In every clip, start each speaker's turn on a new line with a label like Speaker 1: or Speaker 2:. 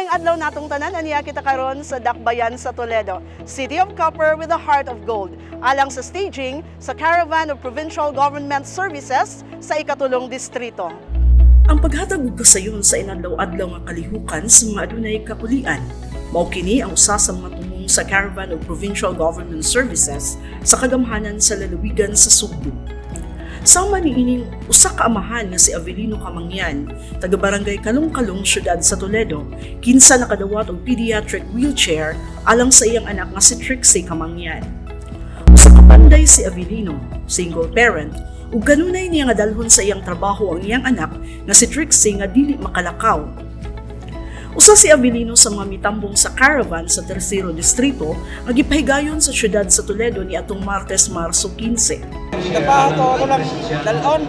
Speaker 1: Maayong adlaw natong tanan, aniya kita karon sa Dakbayan sa Toledo, City of Copper with a Heart of Gold, alang sa staging sa Caravan of Provincial Government Services sa ikatulong distrito.
Speaker 2: Ang paghatag og kasayon sa inadlaw-adlaw nga kalihukan sa mga adunay kapulian, mao kini ang usa sa mga tumong sa Caravan of Provincial Government Services sa kagamhanan sa lalawigan sa Sugbo. Sama niining usa ka amahan nga si Avelino Camangyan, taga Barangay Kalong-Kalong, Siyudad sa Toledo, kinsa nakadawat og pediatric wheelchair alang sa iyang anak nga si Trixie Camangyan. Usa ka panday si Avelino, single parent, ug kanunay niya nga dalhon sa iyang trabaho ang iyang anak nga si Trixie nga dili makalakaw. Usa si Avelino sa mga mitambong sa Caravan sa Tercero Distrito nga gipahigayon sa siyudad sa Toledo ni atong Martes, Marso 15.
Speaker 3: Kapaho ko, ako lang dalon.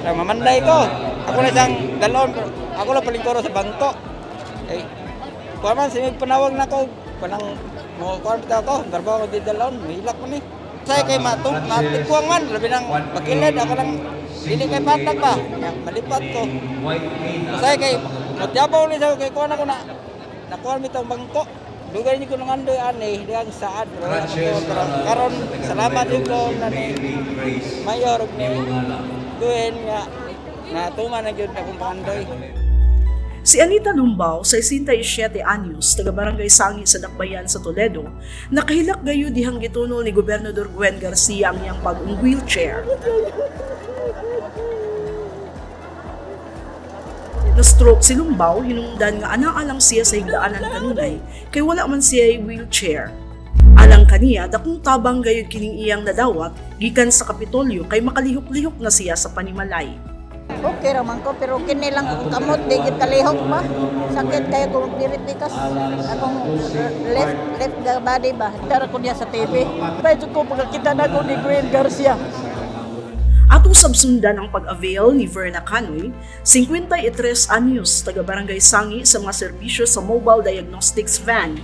Speaker 3: Mamanday ko. Ako na siyang dalon. Ako lang palingkoro sa bangko. Eh, kuha man, simig panawag na ko. Panang, kuha man ko, darbo ko di dalon. Mahilak mo ni. Saya kay matikuang man. Labi ng pagkilid, ako lang dili kay patag ba. Malipat ko. Saya kay matyabaw ulit ako kay kuha na ko na. Nakuha mo itong bangko. Dugay ni ko nung andoy ani diyang saad bro. Karon salamat din ko na ni mayor ni Gwen nga natuman na gyud akong pandoy.
Speaker 2: Si Anita Lumbao, 67 anyos, taga Barangay Sangi sa Dakbayan sa Toledo, nakahilak gayo dihang gitunol ni Gobernador Gwen Garcia ang iyang bagong wheelchair. Na-stroke si Lumbao, hinungdan nga anaalang siya sa higdaanan kanunay kay wala man siya wheelchair. Alang kaniya, dakong tabang gayud kining iyang nadawat gikan sa Kapitolyo kay makalihok-lihok na siya sa panimalay.
Speaker 4: Okay raman ko, pero kini lang akong kamot, di gid kalihok ba? Sakit kaya kung dirit bikas. Akong left body ba? Dara ko niya sa TV. Medyo ko pagkakita na ko ni Gwen Garcia.
Speaker 2: Ato sabsundan ang pag-avail ni Verna Canoy, 53 anyos, taga Barangay Sangi sa mga serbisyo sa Mobile Diagnostics Van.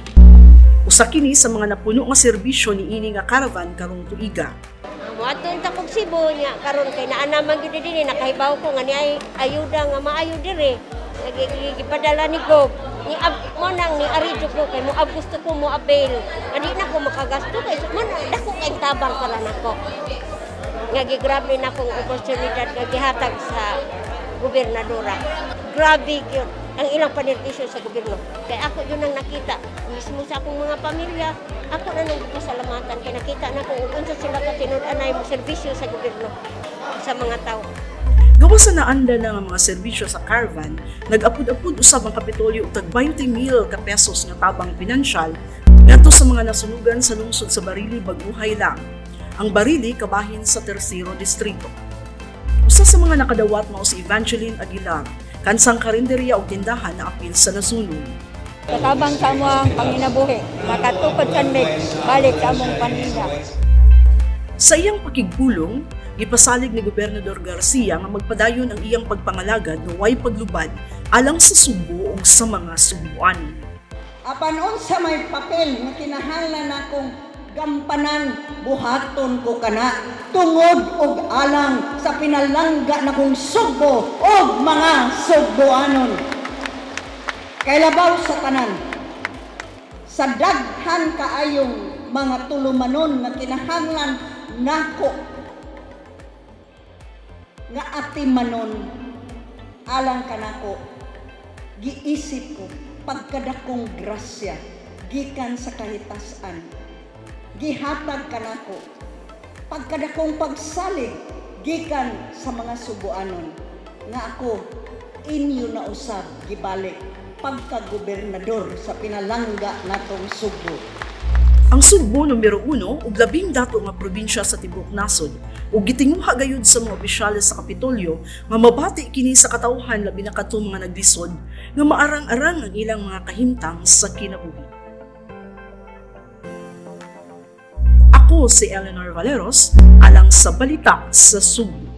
Speaker 2: Usa kini sa mga napuno nga serbisyo ni ini nga caravan karong tuiga.
Speaker 5: Ato ta kog Cebu nya karon kay naa naman gyud dinhi nakahibaw ko nga ni ay ayuda nga maayo dire. Gipadala ni Gob. Ni mo nang ni Arijo ko kay mo gusto ko mo avail. Adi na ko makagasto kay mo dako kay tabang para nako. Nga gigrabe na akong oportunidad nga gihatag sa gobernadora. Grabe yun ang ilang panertisyo sa gobyerno. Kaya ako yun ang nakita. Mismo sa akong mga pamilya, ako na nang pasalamatan. Kaya nakita na kung unsa sila katinud-anay mo serbisyo sa gobyerno sa mga tao.
Speaker 2: Gawa sa naanda na nga mga serbisyo sa caravan, nag-apud-apud usab ang Kapitolyo og tag 20,000 ka pesos nga tabang pinansyal ngadto sa mga nasunugan sa lungsod sa Barili, Baguhay lang. Ang Barili kabahin sa Tercero Distrito. Usa sa mga nakadawat mao si Evangeline Aguilar, kansang karinderya og tindahan na apil sa nasunog.
Speaker 4: Katabang sa among panginabuhi, makatukod kanmi balik sa among paninda.
Speaker 2: Sa iyang pakigpulong, gipasalig ni Gobernador Garcia nga magpadayon ang iyang pagpangalagad nga way paglubad alang sa Sugbo ug sa mga Subuan.
Speaker 6: Apan unsa may papel nga kinahanglan akong gampanan, buhaton ko kana tungod og alang sa pinalangga na kong Sugbo og mga Sugboanon. Kay labaw sa tanan, sa daghan kaayong mga tulumanon nga kinahanglan nako nga atimanon alang kanako, giisip ko pagkadakong grasya gikan sa kahitasan. Gihatag kanako pagkadakong pagsalig gikan sa mga Subuanon nga ako inyo na usab gibalik pagka-gobernador sa pinalangga natong Sugbo.
Speaker 2: Ang Sugbo numero 1 ug labing dato nga probinsya sa tibuok nasod ug gitinguha gayud sa mga opisyales sa Kapitolyo nga mabati kini sa katawhan labi na kadto mga naglisod nga maarang-arang ang ilang mga kahimtang sa kinabuhi. Ako si Eleanor Valeros, alang sa balita sa Sugbo.